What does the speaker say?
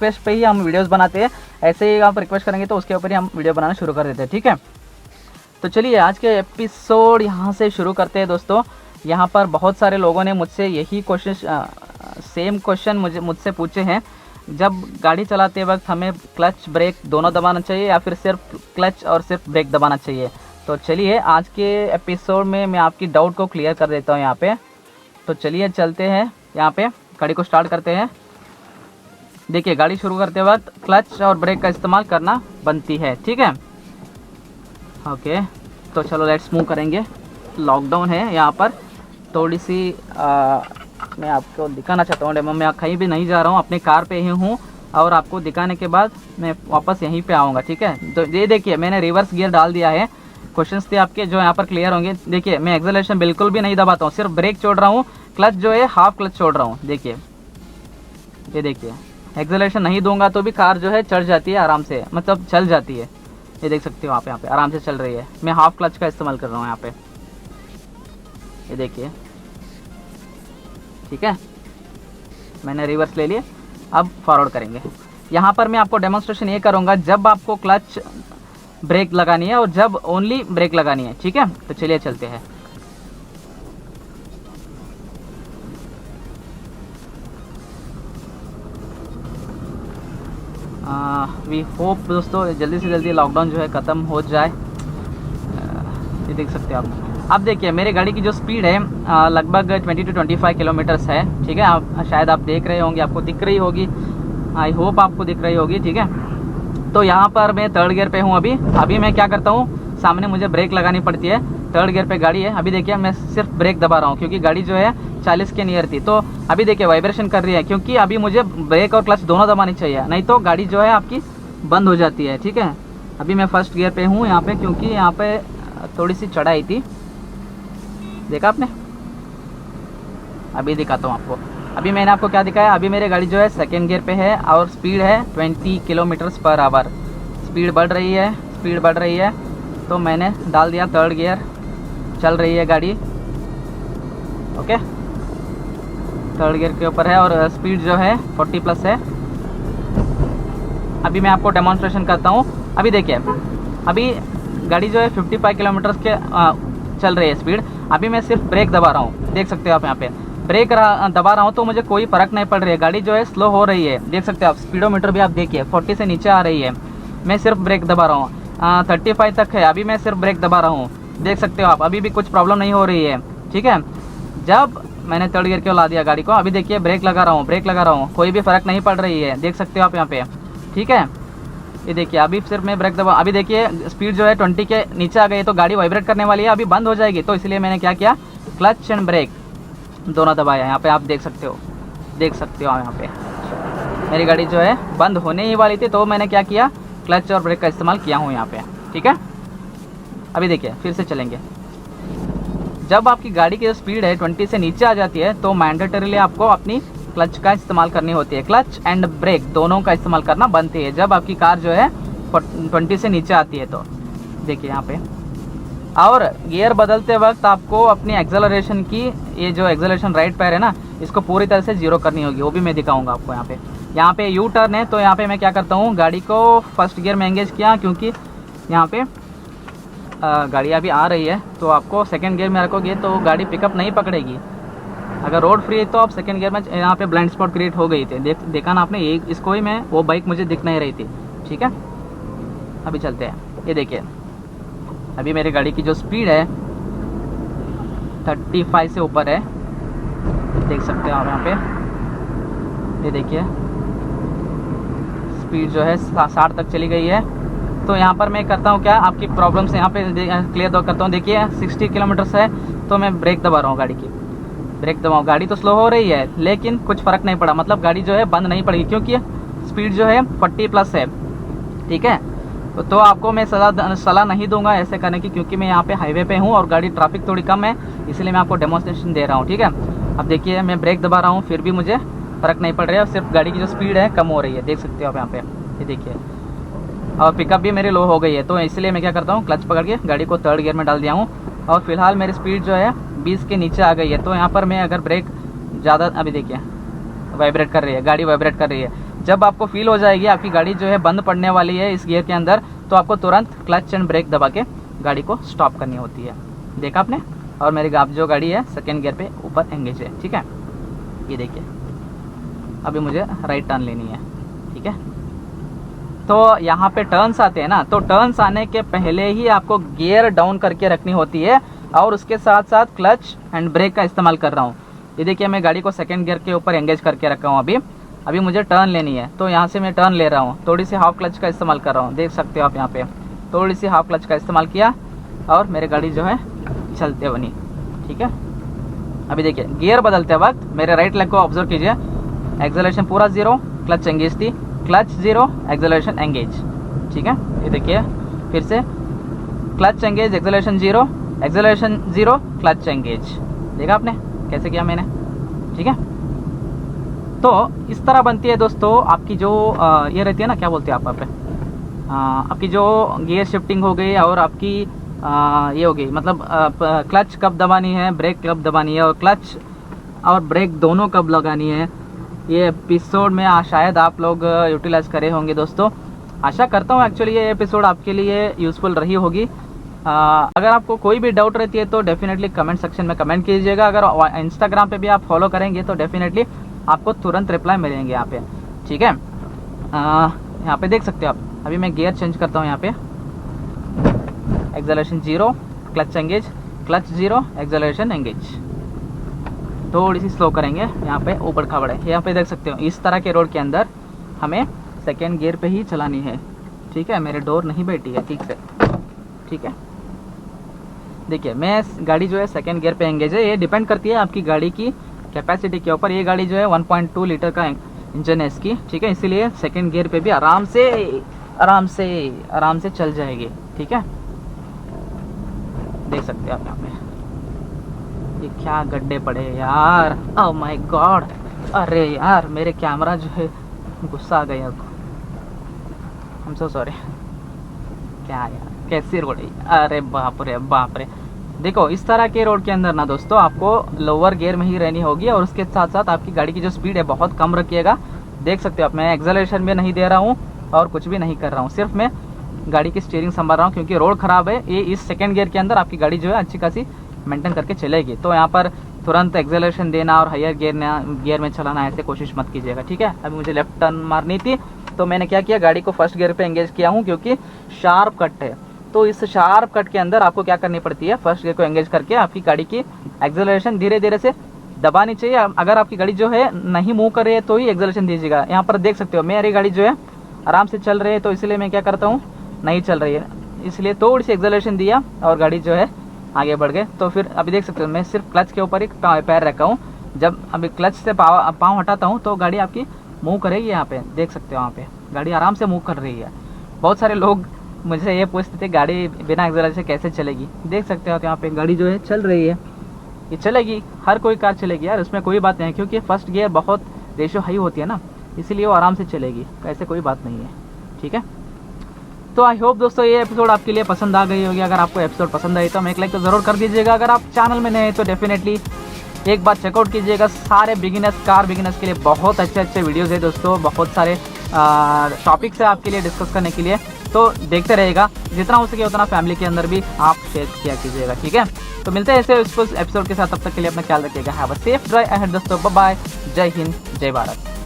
Request पे ही हम videos बनाते हैं, ऐसे ही आप रिक्वेस्ट करेंगे तो उसके ऊपर ही हम वीडियो बनाना शुरू कर देते हैं, ठीक है। तो चलिए आज के एपिसोड यहाँ से शुरू करते हैं दोस्तों। यहाँ पर बहुत सारे लोगों ने मुझसे यही सेम क्वेश्चन मुझसे पूछे हैं, जब गाड़ी चलाते वक्त हमें क्लच ब्रेक दोनों दबाना चाहिए या फिर सिर्फ क्लच और सिर्फ ब्रेक दबाना चाहिए। तो चलिए आज के एपिसोड में मैं आपकी डाउट को क्लियर कर देता हूँ यहाँ पे। तो चलिए चलते हैं, यहाँ पे गाड़ी को स्टार्ट करते हैं। देखिए गाड़ी शुरू करते वक्त क्लच और ब्रेक का इस्तेमाल करना बनती है, ठीक है। ओके तो चलो लेट्स मूव करेंगे। लॉकडाउन है यहाँ पर, थोड़ी सी मैं आपको दिखाना चाहता हूँ डेमो। मैं कहीं भी नहीं जा रहा हूँ, अपने कार पे ही हूँ और आपको दिखाने के बाद मैं वापस यहीं पे आऊँगा, ठीक है। तो ये देखिए मैंने रिवर्स गियर डाल दिया है। क्वेश्चंस थे आपके जो यहाँ पर क्लियर होंगे। देखिए मैं एक्सेलरेशन बिल्कुल भी नहीं दबाता हूँ, सिर्फ ब्रेक छोड़ रहा हूँ, क्लच जो है हाफ क्लच छोड़ रहा हूँ। देखिए ये देखिए एक्सेलरेशन नहीं दूंगा तो भी कार जो है चढ़ जाती है आराम से, मतलब चल जाती है। ये देख सकते हो आप, यहाँ पे आराम से चल रही है। मैं हाफ क्लच का इस्तेमाल कर रहा हूँ यहाँ पे, ये देखिए, ठीक है। मैंने रिवर्स ले लिए, अब फॉरवर्ड करेंगे। यहाँ पर मैं आपको डेमोन्स्ट्रेशन ये करूँगा जब आपको क्लच ब्रेक लगानी है और जब ओनली ब्रेक लगानी है, ठीक है। तो चलिए चलते हैं। वी होप दोस्तों जल्दी से जल्दी लॉकडाउन जो है ख़त्म हो जाए। ये देख सकते हो आप। अब देखिए मेरी गाड़ी की जो स्पीड है लगभग 20 to 25 किलोमीटर्स है, ठीक है। आप शायद आप देख रहे होंगे, आपको दिख रही होगी, आई होप आपको दिख रही होगी, ठीक है। तो यहाँ पर मैं थर्ड गियर पे हूँ अभी मैं क्या करता हूँ, सामने मुझे ब्रेक लगानी पड़ती है। थर्ड गियर पे गाड़ी है, अभी देखिए मैं सिर्फ ब्रेक दबा रहा हूँ क्योंकि गाड़ी जो है 40 के नियर थी। तो अभी देखिए वाइब्रेशन कर रही है क्योंकि अभी मुझे ब्रेक और क्लच दोनों दबानी चाहिए, नहीं तो गाड़ी जो है आपकी बंद हो जाती है, ठीक है। अभी मैं फर्स्ट गियर पे हूँ यहाँ पे, क्योंकि यहाँ पे थोड़ी सी चढ़ाई थी, देखा आपने। अभी दिखाता हूँ आपको। अभी मैंने आपको क्या दिखाया, अभी मेरी गाड़ी जो है सेकेंड गियर पे है और स्पीड है 20 किलोमीटर्स पर आवर। स्पीड बढ़ रही है, तो मैंने डाल दिया थर्ड गियर, चल रही है गाड़ी, ओके। थर्ड गियर के ऊपर है और स्पीड जो है 40 प्लस है। अभी मैं आपको डेमोन्स्ट्रेशन करता हूँ। अभी देखिए अभी गाड़ी जो है 55 किलोमीटर के चल रही है स्पीड। अभी मैं सिर्फ ब्रेक दबा रहा हूँ, देख सकते हो आप। यहाँ पे ब्रेक दबा रहा हूँ तो मुझे कोई फ़र्क नहीं पड़ रही है, गाड़ी जो है स्लो हो रही है, देख सकते हो आप। स्पीडोमीटर भी आप देखिए 40 से नीचे आ रही है। मैं सिर्फ ब्रेक दबा रहा हूँ, 35 तक है, अभी मैं सिर्फ ब्रेक दबा रहा हूँ, देख सकते हो आप। अभी भी कुछ प्रॉब्लम नहीं हो रही है, ठीक है। जब मैंने थर्ड गियर क्यों ला दिया गाड़ी को, अभी देखिए ब्रेक लगा रहा हूँ, कोई भी फ़र्क नहीं पड़ रही है, देख सकते हो आप यहाँ पे, ठीक है। ये देखिए अभी सिर्फ मैं ब्रेक दबा, अभी देखिए स्पीड जो है 20 के नीचे आ गई तो गाड़ी वाइब्रेट करने वाली है, अभी बंद हो जाएगी। तो इसलिए मैंने क्या किया, क्लच एंड ब्रेक दोनों दबाया। यहाँ पे आप देख सकते हो यहाँ पे मेरी गाड़ी जो है बंद होने ही वाली थी, तो मैंने क्या किया, क्लच और ब्रेक का इस्तेमाल किया हूँ यहाँ पे, ठीक है। अभी देखिए फिर से चलेंगे। जब आपकी गाड़ी की जो स्पीड है 20 से नीचे आ जाती है तो मैंडेटरीली आपको अपनी क्लच का इस्तेमाल करनी होती है। क्लच एंड ब्रेक दोनों का इस्तेमाल करना बनती है जब आपकी कार जो है 20 से नीचे आती है। तो देखिए यहाँ पे, और गियर बदलते वक्त आपको अपनी एक्सेलरेशन की, ये जो एक्सेलरेशन राइट पैर है ना, इसको पूरी तरह से जीरो करनी होगी, वो भी मैं दिखाऊंगा आपको। यहाँ पे यू टर्न है, तो यहाँ पे मैं क्या करता हूँ, गाड़ी को फर्स्ट गियर में एंगेज किया क्योंकि यहाँ पे गाड़ी अभी आ रही है, तो आपको सेकंड गियर में रखोगे तो गाड़ी पिकअप नहीं पकड़ेगी। अगर रोड फ्री है तो आप सेकंड गियर में, यहाँ पे ब्लाइंड स्पॉट क्रिएट हो गई थी, देखा ना आपने, ये इसको ही मैं, वो बाइक मुझे दिख नहीं रही थी, ठीक है। अभी चलते हैं। ये देखिए अभी मेरी गाड़ी की जो स्पीड है 35 से ऊपर है, देख सकते हो आप यहाँ पे। ये देखिए स्पीड जो है 60 तक चली गई है। तो यहाँ पर मैं करता हूँ क्या, आपकी प्रॉब्लम से यहाँ पे क्लियर करता हूँ। देखिए 60 किलोमीटर है तो मैं ब्रेक दबा रहा हूँ, गाड़ी की ब्रेक दबाऊँ। गाड़ी तो स्लो हो रही है लेकिन कुछ फ़र्क नहीं पड़ा, मतलब गाड़ी जो है बंद नहीं पड़ेगी क्योंकि स्पीड जो है 40 प्लस है, ठीक है। तो आपको मैं सलाह नहीं दूंगा ऐसे करने की, क्योंकि मैं यहाँ पे हाईवे पे हूँ और गाड़ी ट्रैफिक थोड़ी कम है, इसलिए मैं आपको डेमोन्स्ट्रेशन दे रहा हूँ, ठीक है। अब देखिए मैं ब्रेक दबा रहा हूँ फिर भी मुझे फ़र्क नहीं पड़ रहा है, सिर्फ गाड़ी की जो स्पीड है कम हो रही है, देख सकते हो आप यहाँ पे। ये देखिए और पिकअप भी मेरी लो हो गई है, तो इसलिए मैं क्या करता हूँ, क्लच पकड़ के गाड़ी को थर्ड गियर में डाल दिया हूँ और फिलहाल मेरी स्पीड जो है 20 के नीचे आ गई है। तो यहाँ पर मैं अगर ब्रेक ज़्यादा, अभी देखिए वाइब्रेट कर रही है गाड़ी, वाइब्रेट कर रही है। जब आपको फील हो जाएगी आपकी गाड़ी जो है बंद पड़ने वाली है इस गियर के अंदर, तो आपको तुरंत क्लच एंड ब्रेक दबा के गाड़ी को स्टॉप करनी होती है। देखा आपने? और मेरी जो गाड़ी है सेकेंड गियर पे ऊपर एंगेज है, ठीक है। ये देखिए, अभी मुझे राइट टर्न लेनी है, ठीक है। तो यहाँ पे टर्न्स आते हैं ना, तो टर्न्स आने के पहले ही आपको गियर डाउन करके रखनी होती है और उसके साथ साथ क्लच एंड ब्रेक का इस्तेमाल कर रहा हूँ। ये देखिए, मैं गाड़ी को सेकेंड गियर के ऊपर एंगेज करके रखा हूँ। अभी मुझे टर्न लेनी है, तो यहाँ से मैं टर्न ले रहा हूँ, थोड़ी सी हाफ क्लच का इस्तेमाल कर रहा हूँ। देख सकते हो आप यहाँ पे थोड़ी सी हाफ क्लच का इस्तेमाल किया और मेरी गाड़ी जो है चलते बनी, ठीक है। अभी देखिए, गियर बदलते वक्त मेरे राइट लेग को ऑब्जर्व कीजिए, एक्सेलरेशन पूरा 0, क्लच एंगेज थी, क्लच 0, एक्सेलरेशन एंगेज, ठीक है। ये देखिए फिर से, clutch engage, acceleration 0, acceleration 0, clutch engage. देखा आपने कैसे किया मैंने, ठीक है। तो इस तरह बनती है दोस्तों आपकी जो ये रहती है ना, क्या बोलते हैं आप पे, आपकी जो गियर शिफ्टिंग हो गई और आपकी ये हो गई, मतलब क्लच कब दबानी है, ब्रेक कब दबानी है और क्लच और ब्रेक दोनों कब लगानी है। ये एपिसोड में शायद आप लोग यूटिलाइज करे होंगे दोस्तों। आशा करता हूँ एक्चुअली ये एपिसोड आपके लिए यूज़फुल रही होगी। अगर आपको कोई भी डाउट रहती है तो डेफिनेटली कमेंट सेक्शन में कमेंट कीजिएगा। अगर इंस्टाग्राम पे भी आप फॉलो करेंगे तो डेफिनेटली आपको तुरंत रिप्लाई मिलेंगे यहाँ पे, ठीक है। यहाँ पे देख सकते हो आप, अभी मैं गियर चेंज करता हूँ। यहाँ पे acceleration 0, clutch engage, clutch 0, acceleration engage. थोड़ी सी स्लो करेंगे यहाँ पे, ऊपर खाबड़ है। यहाँ पे देख सकते हो इस तरह के रोड के अंदर हमें सेकेंड गियर पे ही चलानी है, ठीक है। मेरे डोर नहीं बैठी है ठीक से, ठीक है। देखिए, मैं गाड़ी जो है सेकेंड गियर पे एंगेज है। ये डिपेंड करती है आपकी गाड़ी की कैपेसिटी के ऊपर। ये गाड़ी जो है 1.2 लीटर का इंजन है इसकी, ठीक है। इसीलिए सेकेंड गियर पे भी आराम से चल जाएगी, ठीक है। देख सकते हो आप यहाँ पे, ये क्या गड्ढे पड़े यार, ओह माय गॉड। अरे यार, मेरे कैमरा जो है गुस्सा आ गया, आई एम सो सॉरी। क्या यार, कैसी रोड है, अरे बाप रे बाप रे। देखो, इस तरह के रोड के अंदर ना दोस्तों आपको लोअर गियर में ही रहनी होगी और उसके साथ साथ आपकी गाड़ी की जो स्पीड है बहुत कम रखिएगा। देख सकते हो आप, मैं एक्सेलरेशन भी नहीं दे रहा हूँ और कुछ भी नहीं कर रहा हूँ, सिर्फ मैं गाड़ी की स्टीयरिंग संभाल रहा हूँ क्योंकि रोड ख़राब है। ये इस सेकेंड गियर के अंदर आपकी गाड़ी जो है अच्छी खासी मेंटेन करके चलेगी। तो यहाँ पर तुरंत एक्सेलरेशन देना और हायर गियर में चलाना ऐसे कोशिश मत कीजिएगा, ठीक है। अभी मुझे लेफ्ट टर्न मारनी थी तो मैंने क्या किया, गाड़ी को फर्स्ट गियर पे एंगेज किया हूँ क्योंकि शार्प कट है। तो इस शार्प कट के अंदर आपको क्या करनी पड़ती है, फर्स्ट गियर को एंगेज करके आपकी गाड़ी की एक्सेलरेशन धीरे धीरे से दबानी चाहिए। अगर आपकी गाड़ी जो है नहीं मूव कर रही है तो ही एक्सेलरेशन दीजिएगा। यहाँ पर देख सकते हो मेरी गाड़ी जो है आराम से चल रही है, तो इसलिए मैं क्या करता हूँ, नहीं चल रही है इसलिए थोड़ी सी एक्सेलरेशन दिया और गाड़ी जो है आगे बढ़ गए। तो फिर अभी देख सकते हो मैं सिर्फ क्लच के ऊपर ही पैर रखा हूँ। जब अभी क्लच से पाँव हटाता हूँ तो गाड़ी आपकी मूव करेगी। यहाँ पे देख सकते हो, यहाँ पे गाड़ी आराम से मूव कर रही है। बहुत सारे लोग मुझे ये पूछते थे गाड़ी बिना एक्सेलरेशन कैसे चलेगी। देख सकते हो यहाँ पे गाड़ी जो है चल रही है, ये चलेगी, हर कोई कार चलेगी यार, उसमें कोई बात नहीं है क्योंकि फर्स्ट गियर बहुत रेशियो हाई होती है ना, इसीलिए वो आराम से चलेगी, ऐसे कोई बात नहीं है, ठीक है। तो आई होप दोस्तों ये एपिसोड आपके लिए पसंद आ गई होगी। अगर आपको एपिसोड पसंद आई तो हमें एक लाइक तो ज़रूर कर दीजिएगा। अगर आप चैनल में नए हैं तो डेफिनेटली एक बार चेकआउट कीजिएगा। सारे बिगिनर्स, कार बिगिनर्स के लिए बहुत अच्छे वीडियोज़ है दोस्तों, बहुत सारे टॉपिक्स है आपके लिए डिस्कस करने के लिए। तो देखते रहेगा, जितना हो सके उतना फैमिली के अंदर भी आप शेयर किया कीजिएगा, ठीक है। तो मिलते हैं ऐसे उस एपिसोड के साथ, तब तक के लिए अपना ख्याल रखिएगा। Have a safe drive ahead दोस्तों, बाय बाय, जय हिंद, जय भारत।